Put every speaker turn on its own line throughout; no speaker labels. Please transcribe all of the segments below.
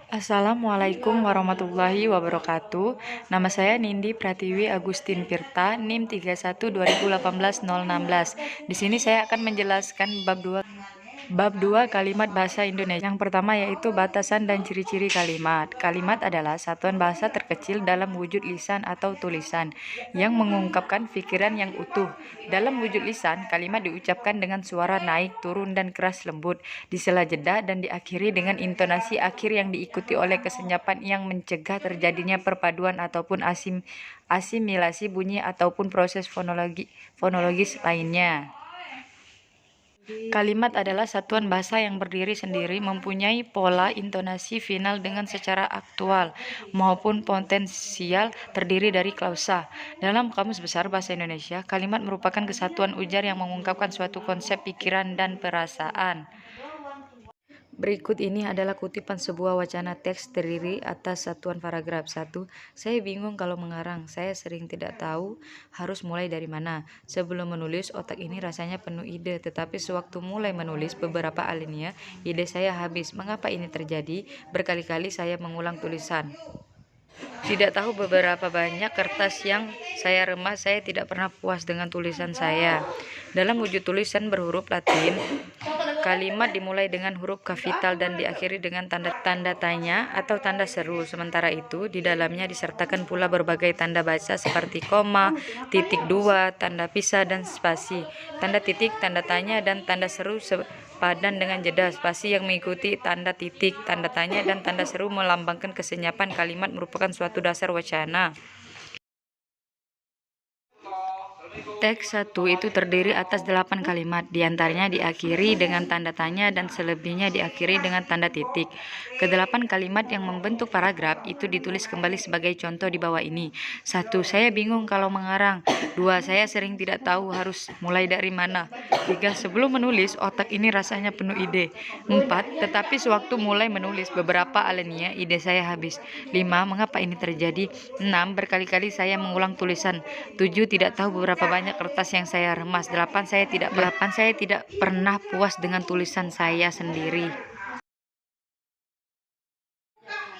Assalamualaikum warahmatullahi wabarakatuh. Nama saya Nindi Pratiwi Agustin Pirta, NIM 31 2018 016. Di sini saya akan menjelaskan bab 2 kalimat bahasa Indonesia. Yang pertama yaitu batasan dan ciri-ciri kalimat. Kalimat adalah satuan bahasa terkecil dalam wujud lisan atau tulisan yang mengungkapkan pikiran yang utuh. Dalam wujud lisan, kalimat diucapkan dengan suara naik, turun, dan keras lembut, di sela jeda dan diakhiri dengan intonasi akhir yang diikuti oleh kesenyapan yang mencegah terjadinya perpaduan ataupun asimilasi bunyi ataupun proses fonologis lainnya. Kalimat adalah satuan bahasa yang berdiri sendiri, mempunyai pola intonasi final dengan secara aktual maupun potensial terdiri dari klausa. Dalam Kamus Besar Bahasa Indonesia, kalimat merupakan kesatuan ujar yang mengungkapkan suatu konsep pikiran dan perasaan. Berikut ini adalah kutipan sebuah wacana teks terdiri atas satuan paragraf. 1. Saya bingung kalau mengarang. Saya sering tidak tahu harus mulai dari mana. Sebelum menulis, otak ini rasanya penuh ide, tetapi sewaktu mulai menulis beberapa alinea, ide saya habis. Mengapa ini terjadi? Berkali-kali saya mengulang tulisan. Tidak tahu beberapa banyak kertas yang saya remas, saya tidak pernah puas dengan tulisan saya. Dalam wujud tulisan berhuruf Latin, kalimat dimulai dengan huruf kapital dan diakhiri dengan tanda tanya atau tanda seru. Sementara itu, di dalamnya disertakan pula berbagai tanda baca seperti koma, titik dua, tanda pisah, dan spasi. Tanda titik, tanda tanya, dan tanda seru padan dengan jeda. Spasi yang mengikuti tanda titik, tanda tanya, dan tanda seru melambangkan kesenyapan kalimat merupakan suatu dasar wacana. Teks 1 itu terdiri atas 8 kalimat, diantaranya diakhiri dengan tanda tanya dan selebihnya diakhiri dengan tanda titik. Kedelapan kalimat yang membentuk paragraf itu ditulis kembali sebagai contoh di bawah ini. 1. Saya bingung kalau mengarang. 2. Saya sering tidak tahu harus mulai dari mana. 3. Sebelum menulis, otak ini rasanya penuh ide. 4. Tetapi sewaktu mulai menulis beberapa alinea, ide saya habis. 5. Mengapa ini terjadi? 6. Berkali-kali saya mengulang tulisan. 7. Tidak tahu beberapa banyak kertas yang saya remas. 8. Saya tidak pernah puas dengan tulisan saya sendiri.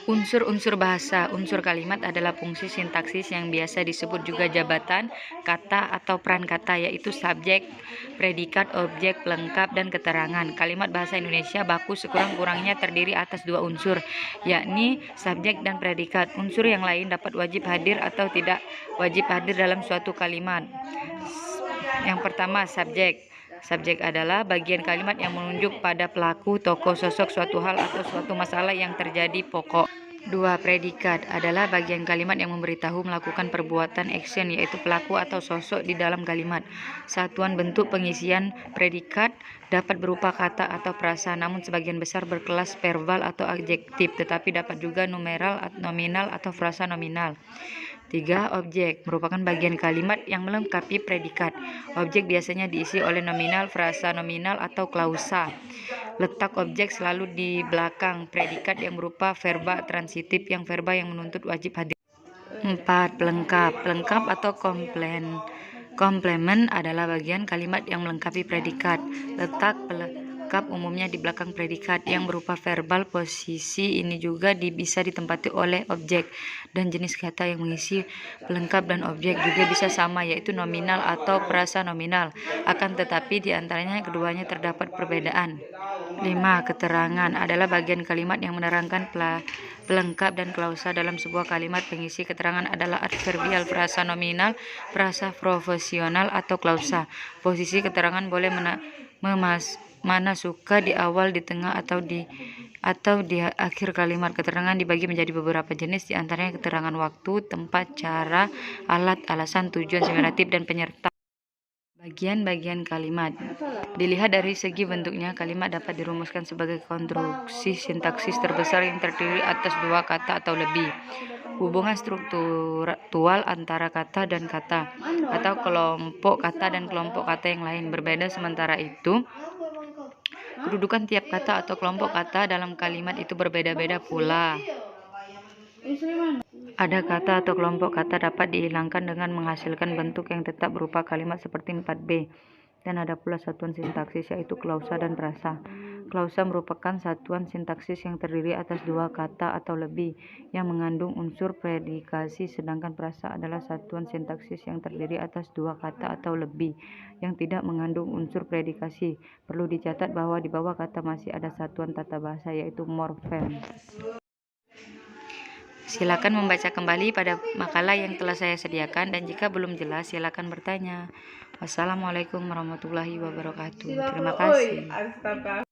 Unsur-unsur bahasa. Unsur kalimat adalah fungsi sintaksis yang biasa disebut juga jabatan kata atau peran kata, yaitu subjek, predikat, objek, pelengkap, dan keterangan. Kalimat bahasa Indonesia baku sekurang-kurangnya terdiri atas 2 unsur, yakni subjek dan predikat. Unsur yang lain dapat wajib hadir atau tidak wajib hadir dalam suatu kalimat. Yang pertama, subjek. Subjek adalah bagian kalimat yang menunjuk pada pelaku, tokoh, sosok, suatu hal atau suatu masalah yang terjadi pokok. 2. Predikat adalah bagian kalimat yang memberitahu melakukan perbuatan action, yaitu pelaku atau sosok di dalam kalimat. Satuan bentuk pengisian predikat dapat berupa kata atau frasa, namun sebagian besar berkelas verbal atau adjektif, tetapi dapat juga numeral, nominal, atau frasa nominal. 3. Objek merupakan bagian kalimat yang melengkapi predikat. Objek biasanya diisi oleh nominal, frasa nominal, atau klausa. Letak objek selalu di belakang predikat yang berupa verba transitif, yang verba yang menuntut wajib hadir. 4. Pelengkap. Pelengkap atau komplement adalah bagian kalimat yang melengkapi predikat. Letak pelengkap umumnya di belakang predikat yang berupa verbal. Posisi ini juga bisa ditempati oleh objek, dan jenis kata yang mengisi pelengkap dan objek juga bisa sama, yaitu nominal atau frasa nominal. Akan tetapi di antaranya keduanya terdapat perbedaan. 5. Keterangan adalah bagian kalimat yang menerangkan pelengkap dan klausa dalam sebuah kalimat. Pengisi keterangan adalah adverbial, frasa nominal, frasa profesional, atau klausa. Posisi keterangan boleh mana suka di awal, di tengah, atau di akhir kalimat. Keterangan dibagi menjadi beberapa jenis, di antaranya keterangan waktu, tempat, cara, alat, alasan, tujuan, simulatif, dan penyerta. Bagian-bagian kalimat. Dilihat dari segi bentuknya, kalimat dapat dirumuskan sebagai konstruksi sintaksis terbesar yang terdiri atas 2 kata atau lebih. Hubungan struktural antara kata dan kata, atau kelompok kata dan kelompok kata yang lain berbeda. Sementara itu, kedudukan tiap kata atau kelompok kata dalam kalimat itu berbeda-beda pula. Ada kata atau kelompok kata dapat dihilangkan dengan menghasilkan bentuk yang tetap berupa kalimat seperti 4b. dan ada pula satuan sintaksis yaitu klausa dan prasa. Klausa merupakan satuan sintaksis yang terdiri atas dua kata atau lebih yang mengandung unsur predikasi, sedangkan prasa adalah satuan sintaksis yang terdiri atas dua kata atau lebih yang tidak mengandung unsur predikasi. Perlu dicatat bahwa di bawah kata masih ada satuan tata bahasa yaitu morfem. Silakan membaca kembali pada makalah yang telah saya sediakan, dan jika belum jelas silakan bertanya. Wassalamualaikum warahmatullahi wabarakatuh. Terima kasih.